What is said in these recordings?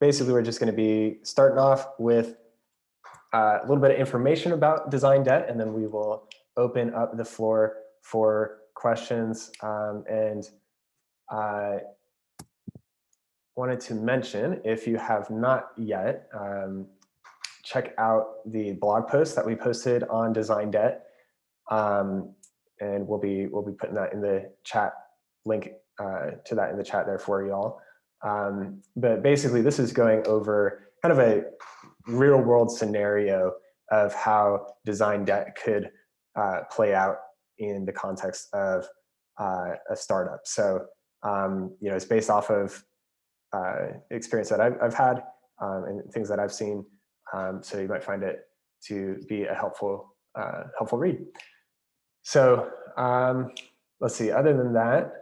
basically we're just going to be starting off with a little bit of information about design debt, and then we will open up the floor for questions. And I wanted to mention, if you have not yet, check out the blog post that we posted on design debt, and we'll be putting that in the chat, link to that in the chat there for y'all. But basically, this is going over kind of a real world scenario of how design debt could play out in the context of a startup. So it's based off of experience that I've had and things that I've seen. So you might find it to be a helpful read. So let's see. Other than that,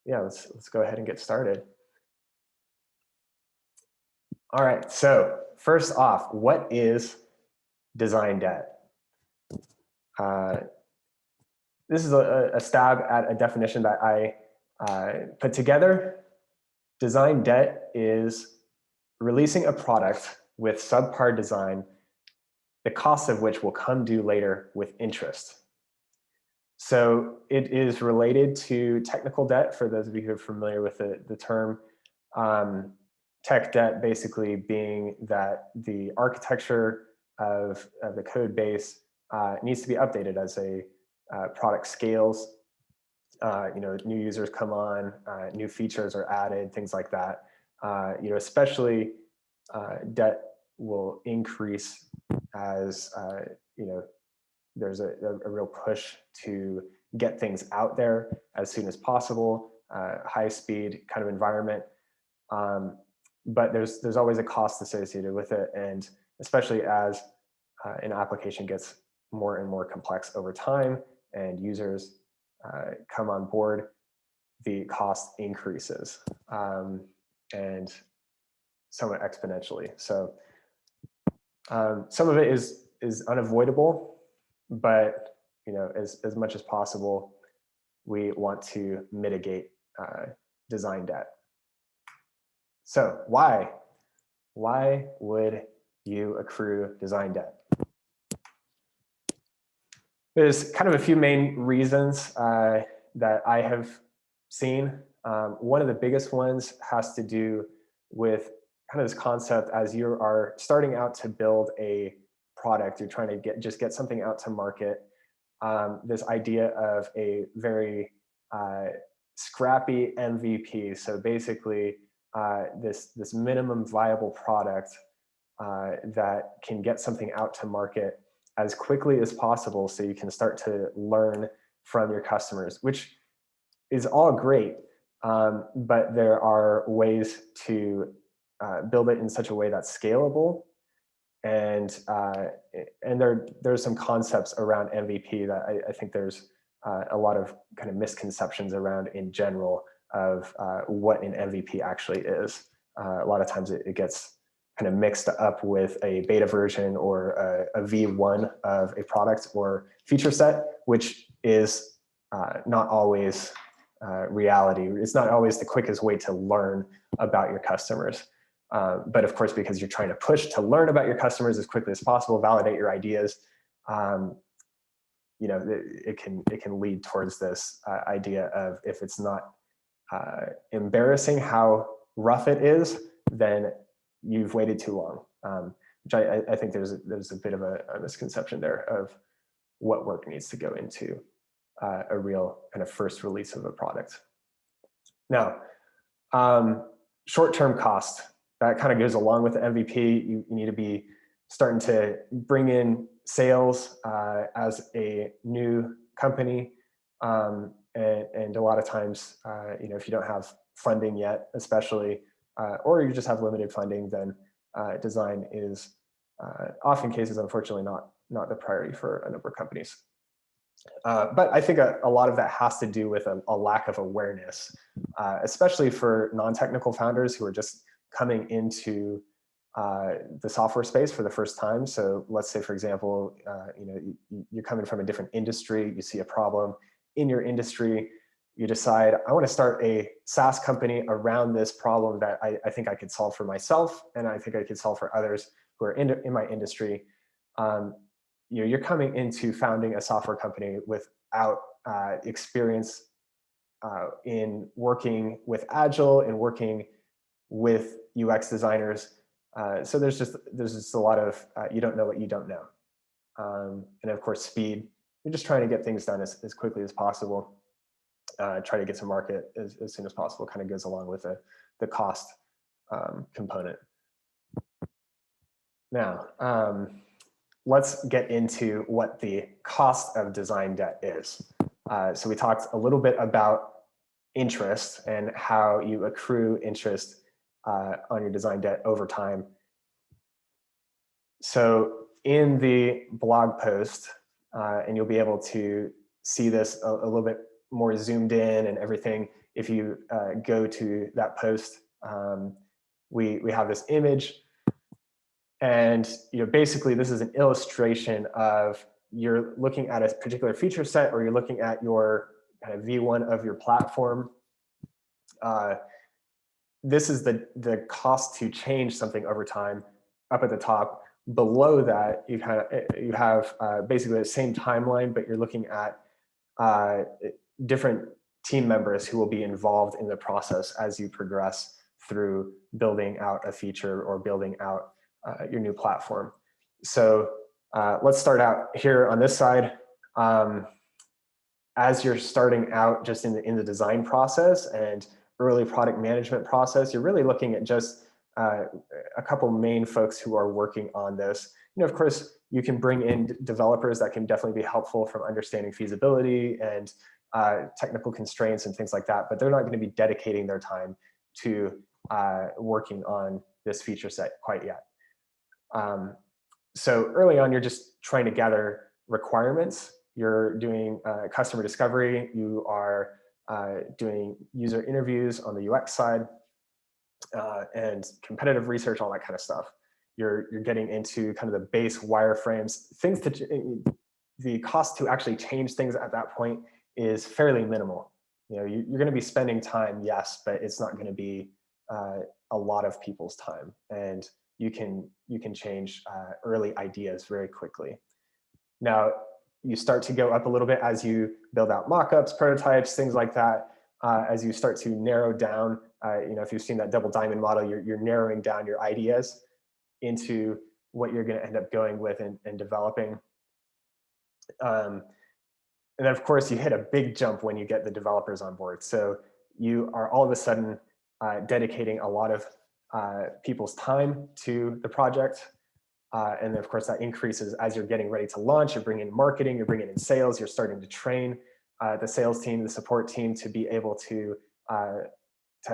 yeah, let's go ahead and get started. All right. So first off, what is design debt? This is a stab at a definition that I put together. Design debt is releasing a product with subpar design, the cost of which will come due later with interest. So it is related to technical debt, for those of you who are familiar with the term. Tech debt basically being that the architecture of the code base needs to be updated as a product scales. New users come on, new features are added, things like that. Especially debt will increase as there's a real push to get things out there as soon as possible, high speed kind of environment. But there's always a cost associated with it, and especially as an application gets more and more complex over time and users come on board, the cost increases and somewhat exponentially. So some of it is unavoidable, but as much as possible, we want to mitigate design debt. So why would you accrue design debt? There's kind of a few main reasons that I have seen. One of the biggest ones has to do with kind of this concept as you are starting out to build a product, you're trying to get something out to market. This idea of a very scrappy MVP. So basically, this minimum viable product that can get something out to market as quickly as possible, so you can start to learn from your customers, which is all great. But there are ways to build it in such a way that's scalable, and there's some concepts around MVP that I think there's a lot of kind of misconceptions around in general of what an MVP actually is. A lot of times it gets kind of mixed up with a beta version or a V1 of a product or feature set, which is not always reality. It's not always the quickest way to learn about your customers. But of course, because you're trying to push to learn about your customers as quickly as possible, validate your ideas, it can lead towards this idea of, if it's not embarrassing how rough it is, then you've waited too long. Which I think there's a bit of a misconception there of what work needs to go into a real kind of first release of a product. Now, short-term cost, that kind of goes along with the MVP. You need to be starting to bring in sales as a new company. And a lot of times, if you don't have funding yet, especially, or you just have limited funding, then design is often cases, unfortunately, not the priority for a number of companies. But I think a lot of that has to do with a lack of awareness, especially for non-technical founders who are just coming into the software space for the first time. So let's say, for example, you're coming from a different industry, you see a problem in your industry, you decide, I want to start a SaaS company around this problem that I think I could solve for myself, and I think I could solve for others who are in my industry. You're coming into founding a software company without experience in working with Agile and working with UX designers. So there's just a lot of you don't know what you don't know. And of course, speed. You're just trying to get things done as quickly as possible. Try to get to market as soon as possible. Kind of goes along with the cost component. Now, let's get into what the cost of design debt is. So we talked a little bit about interest and how you accrue interest on your design debt over time. So in the blog post, and you'll be able to see this a little bit more zoomed in and everything. If you go to that post, we have this image, and basically this is an illustration of you're looking at a particular feature set, or you're looking at your kind of V1 of your platform. This is the cost to change something over time up at the top. Below that, you have basically the same timeline, but you're looking at different team members who will be involved in the process as you progress through building out a feature or building out your new platform. So let's start out here on this side. As you're starting out just in the design process and early product management process, you're really looking at just a couple main folks who are working on this. Of course, you can bring in developers that can definitely be helpful from understanding feasibility and technical constraints and things like that, but they're not going to be dedicating their time to working on this feature set quite yet. So early on, you're just trying to gather requirements. You're doing customer discovery. You are doing user interviews on the UX side. And competitive research, all that kind of stuff. You're getting into kind of the base wireframes, things that the cost to actually change things at that point is fairly minimal. You're going to be spending time, yes, but it's not going to be a lot of people's time, and you can change early ideas very quickly. Now you start to go up a little bit as you build out mockups, prototypes, things like that. As you start to narrow down, if you've seen that double diamond model, you're narrowing down your ideas into what you're going to end up going with and developing. And then, of course, you hit a big jump when you get the developers on board. So you are all of a sudden dedicating a lot of people's time to the project. And then, of course, that increases as you're getting ready to launch. You're bringing in marketing, you're bringing in sales, you're starting to train the sales team, the support team to be able to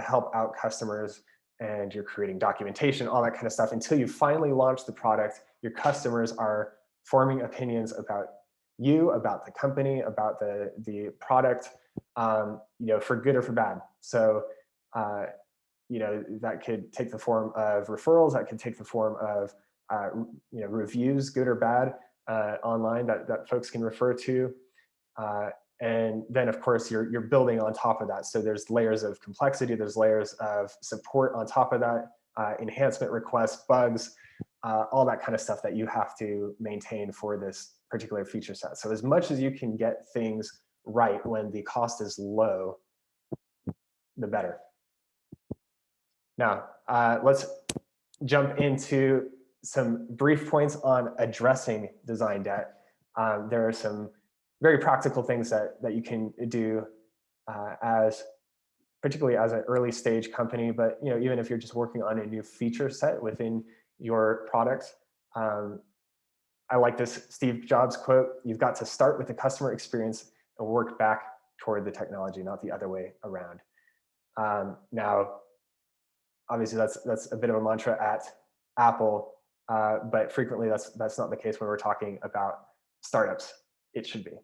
help out customers, and you're creating documentation, all that kind of stuff. Until you finally launch the product, your customers are forming opinions about you, about the company, about the product, for good or for bad. So, that could take the form of referrals, that could take the form of reviews, good or bad, online that folks can refer to. And then, of course, you're building on top of that. So there's layers of complexity, there's layers of support on top of that, enhancement requests, bugs, all that kind of stuff that you have to maintain for this particular feature set. So as much as you can get things right when the cost is low, the better. Now, let's jump into some brief points on addressing design debt. There are some very practical things that you can do particularly as an early stage company, but even if you're just working on a new feature set within your product. I like this Steve Jobs quote: "You've got to start with the customer experience and work back toward the technology, not the other way around." Now, obviously, that's a bit of a mantra at Apple, but frequently that's not the case when we're talking about startups. It should be.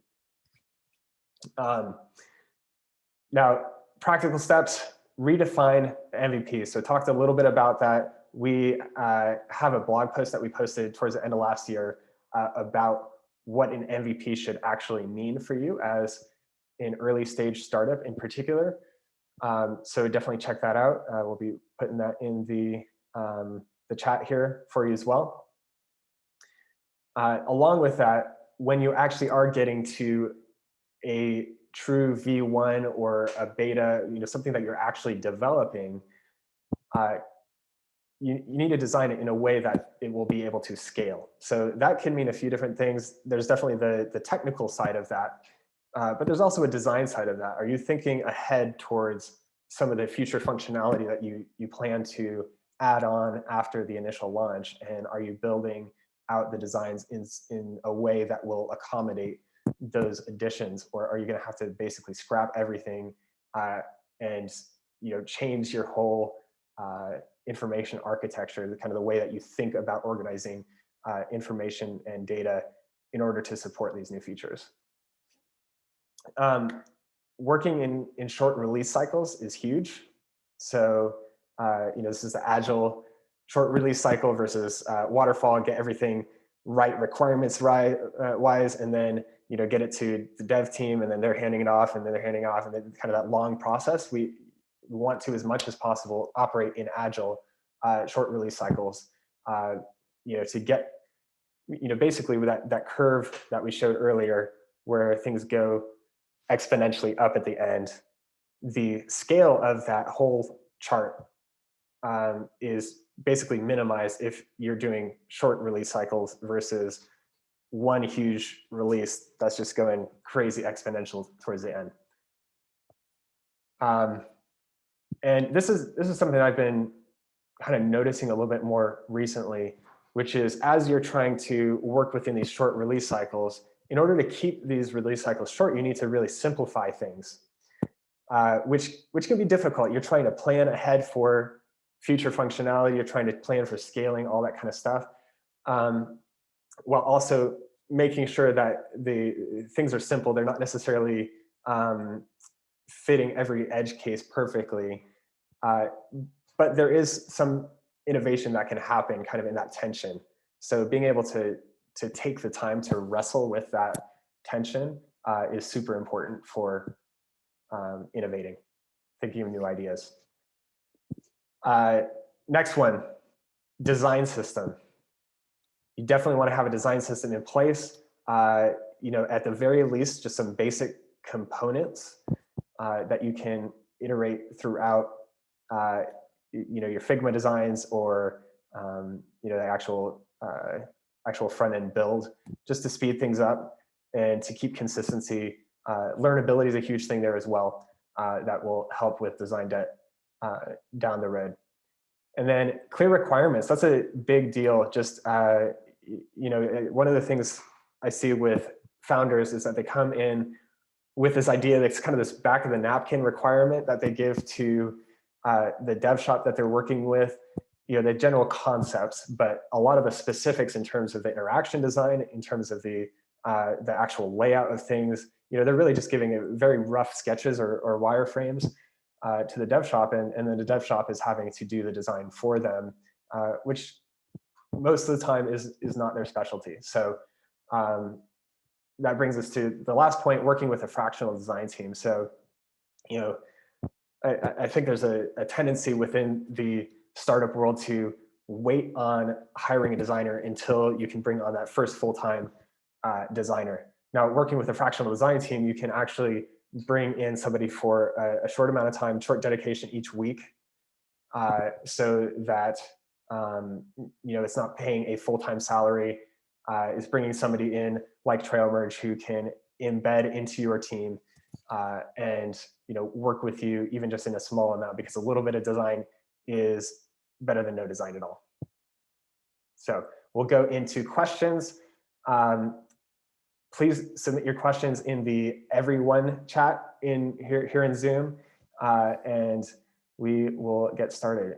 Now, practical steps: redefine MVP. So talked a little bit about that. We have a blog post that we posted towards the end of last year about what an MVP should actually mean for you as in early stage startup in particular. So definitely check that out. We'll be putting that in the chat here for you as well. Along with that, when you actually are getting to a true V1 or a beta, something that you're actually developing, you need to design it in a way that it will be able to scale. So that can mean a few different things. There's definitely the technical side of that, but there's also a design side of that. Are you thinking ahead towards some of the future functionality that you plan to add on after the initial launch? And are you building out the designs in a way that will accommodate those additions? Or are you going to have to basically scrap everything and change your whole information architecture, kind of the way that you think about organizing information and data in order to support these new features? Working in short release cycles is huge. So this is the agile short release cycle versus waterfall. Get everything right, requirements right, wise, and then get it to the dev team, and then they're handing it off, and then they're handing off, and then kind of that long process. We want to, as much as possible, operate in agile short release cycles. To get basically with that curve that we showed earlier, where things go exponentially up at the end, the scale of that whole chart is basically minimized if you're doing short release cycles versus one huge release that's just going crazy exponential towards the end. And this is something I've been kind of noticing a little bit more recently, which is as you're trying to work within these short release cycles, in order to keep these release cycles short, you need to really simplify things, which can be difficult. You're trying to plan ahead for future functionality. You're trying to plan for scaling, all that kind of stuff, while also making sure that the things are simple. They're not necessarily fitting every edge case perfectly. But there is some innovation that can happen kind of in that tension. So being able to take the time to wrestle with that tension is super important for innovating, thinking of new ideas. Next one, design system. You definitely want to have a design system in place. At the very least, just some basic components that you can iterate throughout your Figma designs or the actual front end build, just to speed things up and to keep consistency. Learnability is a huge thing there as well that will help with design debt down the road. And then clear requirements, that's a big deal. Just one of the things I see with founders is that they come in with this idea that's kind of this back of the napkin requirement that they give to the dev shop that they're working with, the general concepts, but a lot of the specifics in terms of the interaction design, in terms of the actual layout of things, they're really just giving very rough sketches or wireframes to the dev shop, and then the dev shop is having to do the design for them, which most of the time is not their specialty. So that brings us to the last point, working with a fractional design team. So, I think there's a tendency within the startup world to wait on hiring a designer until you can bring on that first full-time designer. Now, working with a fractional design team, you can actually bring in somebody for a short amount of time, short dedication each week, so that it's not paying a full-time salary. It's bringing somebody in like Trailmerge who can embed into your team and work with you even just in a small amount, because a little bit of design is better than no design at all. So we'll go into questions. Please submit your questions in the everyone chat in here in Zoom, and we will get started.